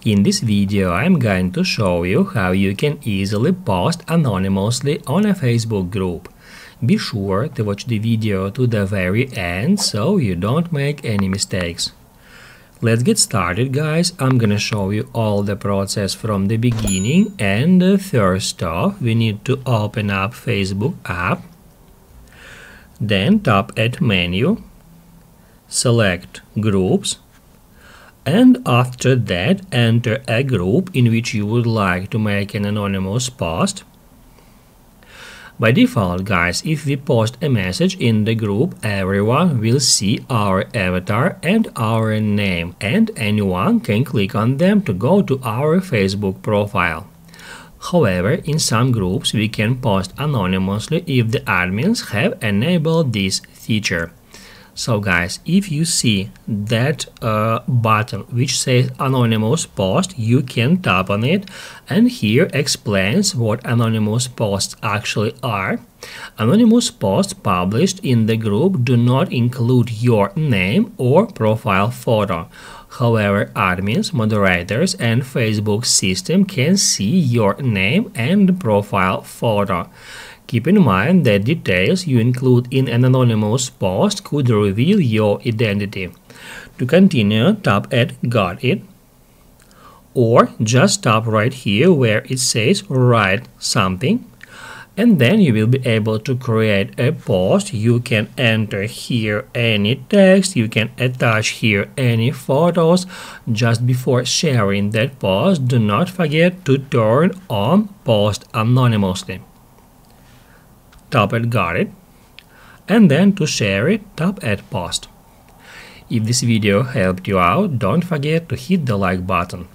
In this video I'm going to show you how you can easily post anonymously on a Facebook group. Be sure to watch the video to the very end so you don't make any mistakes. Let's get started, guys. I'm gonna show you all the process from the beginning, and first off we need to open up Facebook app, then tap at menu, select groups, and after that enter a group in which you would like to make an anonymous post. By default, guys, if we post a message in the group, everyone will see our avatar and our name, and anyone can click on them to go to our Facebook profile. However, in some groups we can post anonymously if the admins have enabled this feature. So guys, if you see that button which says anonymous post, you can tap on it, and here explains what anonymous posts actually are. Anonymous posts published in the group do not include your name or profile photo. However, admins, moderators, and Facebook system can see your name and profile photo. Keep in mind that details you include in an anonymous post could reveal your identity. To continue, tap at Got It, or just tap right here where it says Write Something, and then you will be able to create a post. You can enter here any text, you can attach here any photos. Just before sharing that post, do not forget to turn on Post Anonymously. Tap at Got It, and then to share it, tap at Post. If this video helped you out, don't forget to hit the like button.